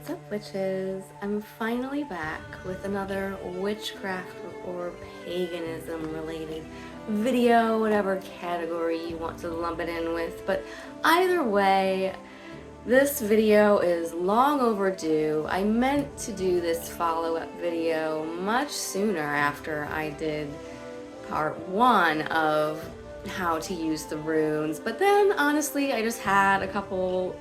What's up, witches? I'm finally back with another witchcraft or paganism related video, whatever category you want to lump it in with. But either way, this video is long overdue. I meant to do this follow-up video much sooner after I did part 1 of how to use the runes, but then honestly I just had a couple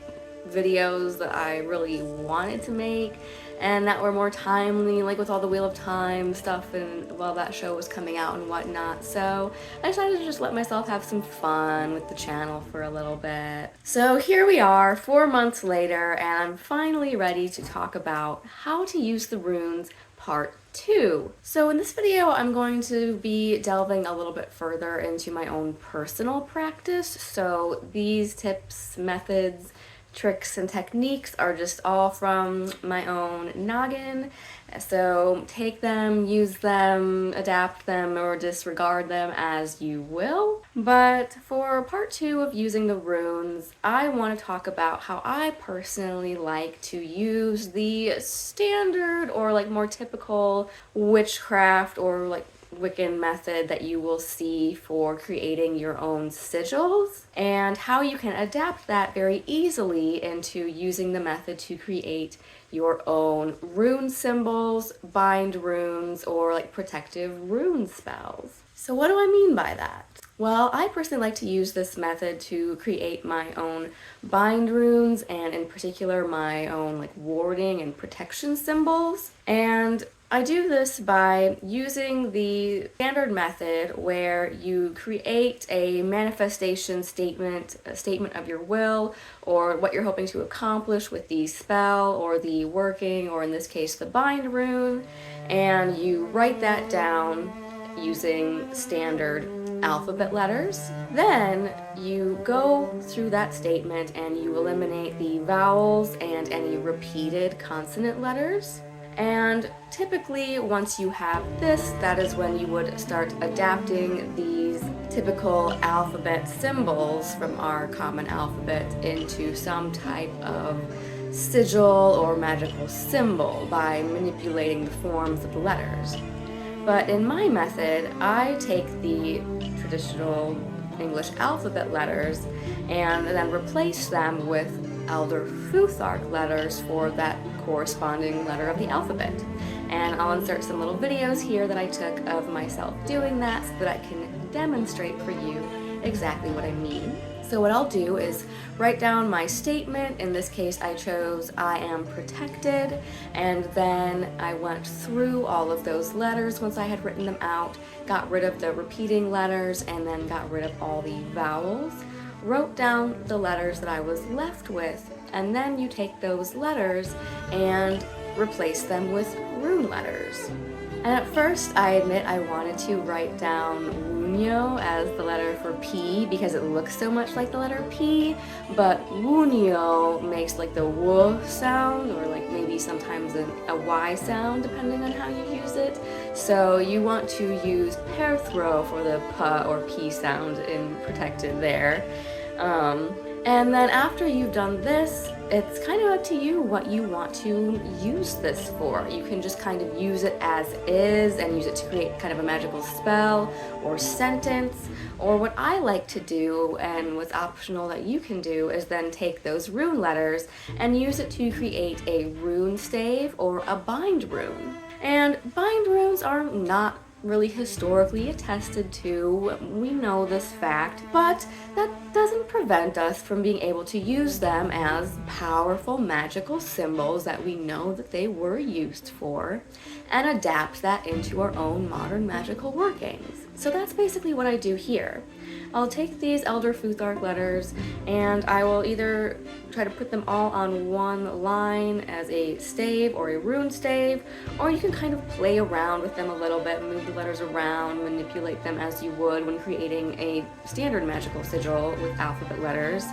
videos that I really wanted to make and that were more timely, like with all the Wheel of Time stuff and while that show was coming out and whatnot. So I decided to just let myself have some fun with the channel for a little bit. So here we are 4 months later, and I'm finally ready to talk about how to use the runes part 2. So in this video I'm going to be delving a little bit further into my own personal practice. So these tips, methods, tricks, and techniques are just all from my own noggin. So take them, use them, adapt them, or disregard them as you will. But for part 2 of using the runes, I want to talk about how I personally like to use the standard or like more typical witchcraft or like Wiccan method that you will see for creating your own sigils, and how you can adapt that very easily into using the method to create your own rune symbols, bind runes, or like protective rune spells. So what do I mean by that? Well, I personally like to use this method to create my own bind runes, and in particular my own like warding and protection symbols. And I do this by using the standard method where you create a manifestation statement, a statement of your will, or what you're hoping to accomplish with the spell or the working, or in this case the bind rune, and you write that down using standard alphabet letters. Then you go through that statement and you eliminate the vowels and any repeated consonant letters. And typically once you have this, that is when you would start adapting these typical alphabet symbols from our common alphabet into some type of sigil or magical symbol by manipulating the forms of the letters. But in my method, I take the traditional English alphabet letters and then replace them with Elder Futhark letters for that corresponding letter of the alphabet. And I'll insert some little videos here that I took of myself doing that so that I can demonstrate for you exactly what I mean. So what I'll do is write down my statement. In this case, I chose I am protected, and then I went through all of those letters once I had written them out, got rid of the repeating letters, and then got rid of all the vowels, wrote down the letters that I was left with, and then you take those letters and replace them with rune letters. And at first, I admit I wanted to write down Wunyo as the letter for P because it looks so much like the letter P, but Wunyo makes like the W sound, or like maybe sometimes a Y sound depending on how you use it. So you want to use Perthro for the P or P sound in protected there. And then after you've done this, it's kind of up to you what you want to use this for. You can just kind of use it as is and use it to create kind of a magical spell or sentence. Or what I like to do, and what's optional that you can do, is then take those rune letters and use it to create a rune stave or a bind rune. And bind runes are not really historically attested to. We know this fact, but that doesn't prevent us from being able to use them as powerful magical symbols that we know that they were used for, and adapt that into our own modern magical workings. So that's basically what I do here. I'll take these Elder Futhark letters and I will either try to put them all on one line as a stave or a rune stave, or you can kind of play around with them a little bit, move the letters around, manipulate them as you would when creating a standard magical sigil with alphabet letters,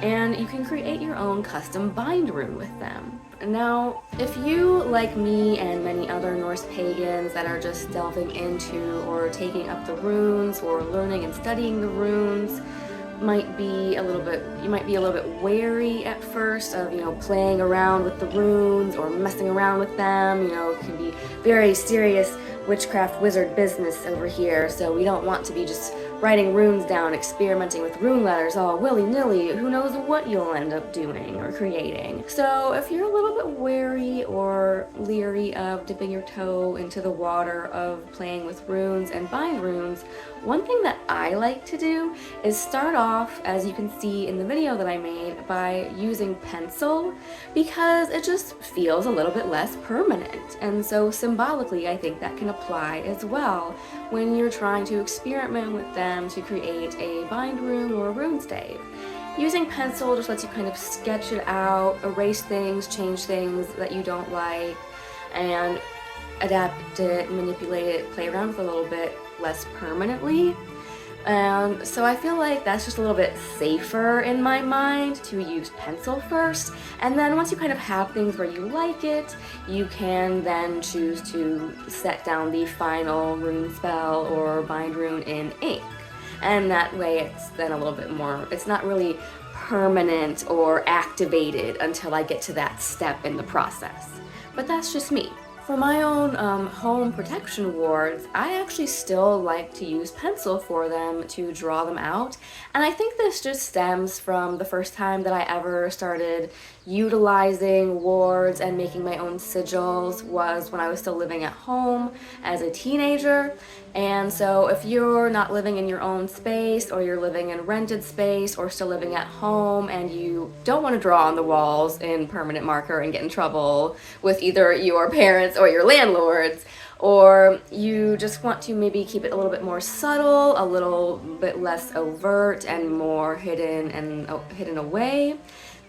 and you can create your own custom bind rune with them. Now, if you, like me and many other Norse pagans that are just delving into or taking up the runes or learning and studying the runes, might be a little bit wary at first of, playing around with the runes or messing around with them. It can be very serious witchcraft wizard business over here, so we don't want to be just writing runes down, experimenting with rune letters all willy-nilly. Who knows what you'll end up doing or creating. So if you're a little bit wary or leery of dipping your toe into the water of playing with runes and bind runes, one thing that I like to do is start off, as you can see in the video that I made, by using pencil, because it just feels a little bit less permanent. And so symbolically, I think that can apply as well when you're trying to experiment with them to create a bind rune or a rune stave. Using pencil just lets you kind of sketch it out, erase things, change things that you don't like, and adapt it, manipulate it, play around with it a little bit less permanently. So I feel like that's just a little bit safer in my mind to use pencil first, and then once you kind of have things where you like it, you can then choose to set down the final rune spell or bind rune in ink. And that way it's then a little bit more, it's not really permanent or activated until I get to that step in the process. But that's just me. For my own home protection wards, I actually still like to use pencil for them to draw them out. And I think this just stems from the first time that I ever started utilizing wards and making my own sigils was when I was still living at home as a teenager. And so if you're not living in your own space, or you're living in rented space, or still living at home and you don't want to draw on the walls in permanent marker and get in trouble with either your parents or your landlords, or you just want to maybe keep it a little bit more subtle, a little bit less overt and more hidden away,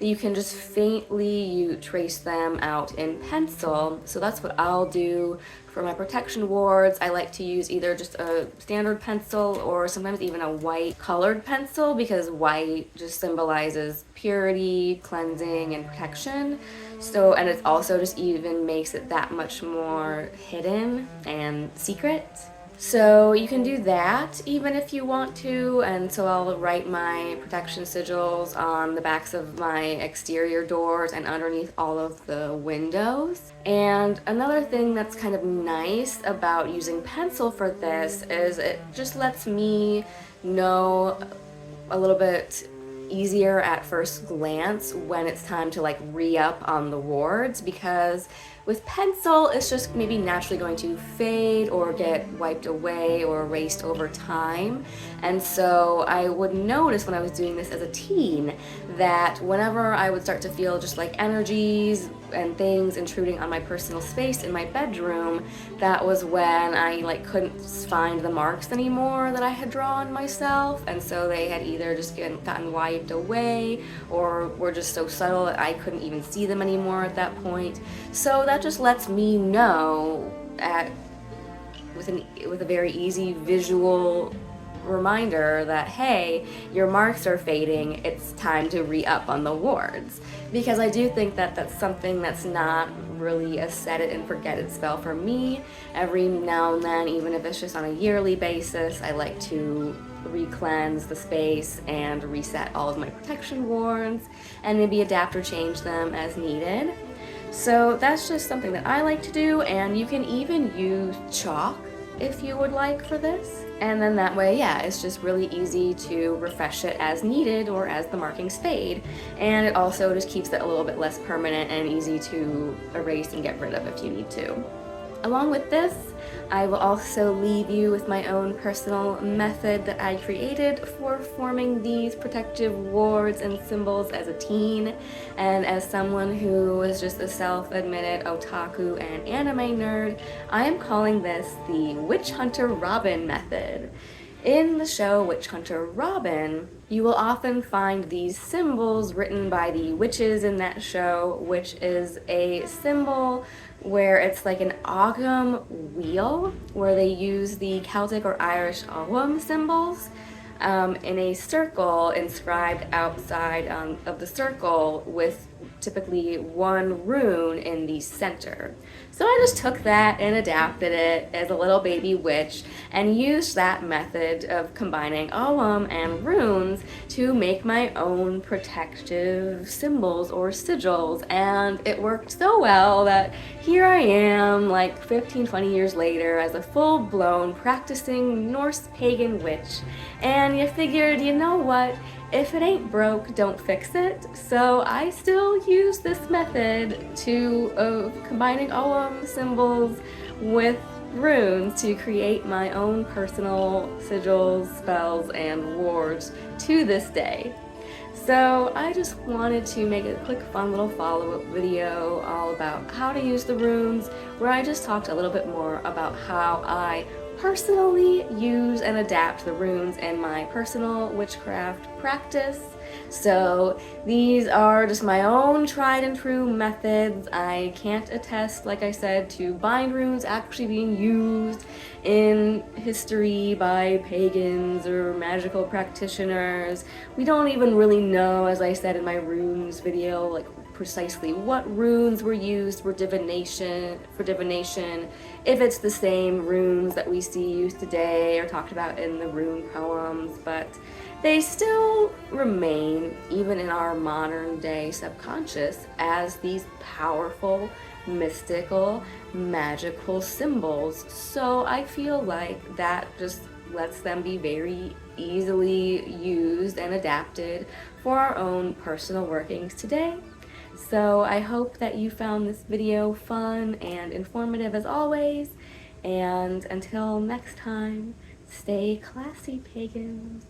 you can just faintly trace them out in pencil. So that's what I'll do for my protection wards. I like to use either just a standard pencil or sometimes even a white colored pencil, because white just symbolizes purity, cleansing, and protection. So, and it also just even makes it that much more hidden and secret. So you can do that even if you want to, and so I'll write my protection sigils on the backs of my exterior doors and underneath all of the windows. And another thing that's kind of nice about using pencil for this is it just lets me know a little bit easier at first glance when it's time to like re-up on the wards, because with pencil it's just maybe naturally going to fade or get wiped away or erased over time. And so I would notice when I was doing this as a teen that whenever I would start to feel just like energies and things intruding on my personal space in my bedroom, that was when I like couldn't find the marks anymore that I had drawn myself, and so they had either just gotten wiped away or were just so subtle that I couldn't even see them anymore at that point. So that just lets me know with a very easy visual reminder that, hey, your marks are fading, it's time to re-up on the wards. Because I do think that that's something that's not really a set it and forget it spell for me. Every now and then, even if it's just on a yearly basis, I like to re-cleanse the space and reset all of my protection wards and maybe adapt or change them as needed. So that's just something that I like to do, and you can even use chalk if you would like for this. And then that way, yeah, it's just really easy to refresh it as needed or as the markings fade. And it also just keeps it a little bit less permanent and easy to erase and get rid of if you need to. Along with this, I will also leave you with my own personal method that I created for forming these protective wards and symbols as a teen, and as someone who is just a self-admitted otaku and anime nerd, I am calling this the Witch Hunter Robin method. In the show Witch Hunter Robin, you will often find these symbols written by the witches in that show, which is a symbol where it's like an Ogham wheel, where they use the Celtic or Irish Ogham symbols in a circle inscribed outside of the circle with typically one rune in the center. So I just took that and adapted it as a little baby witch and used that method of combining Ogham and runes to make my own protective symbols or sigils, and it worked so well that here I am like 15-20 years later as a full-blown practicing Norse pagan witch. And you figured, you know what, if it ain't broke, don't fix it. So I still use this method of combining Ogham symbols with runes to create my own personal sigils, spells, and wards to this day. So I just wanted to make a quick fun little follow-up video all about how to use the runes, where I just talked a little bit more about how I personally use and adapt the runes in my personal witchcraft practice. So these are just my own tried and true methods. I can't attest, like I said, to bind runes actually being used in history by pagans or magical practitioners. We don't even really know, as I said in my runes video, like precisely what runes were used for divination, if it's the same runes that we see used today or talked about in the rune poems, but they still remain, even in our modern day subconscious, as these powerful, mystical, magical symbols. So I feel like that just lets them be very easily used and adapted for our own personal workings today. So I hope that you found this video fun and informative as always, and until next time, stay classy, pagans.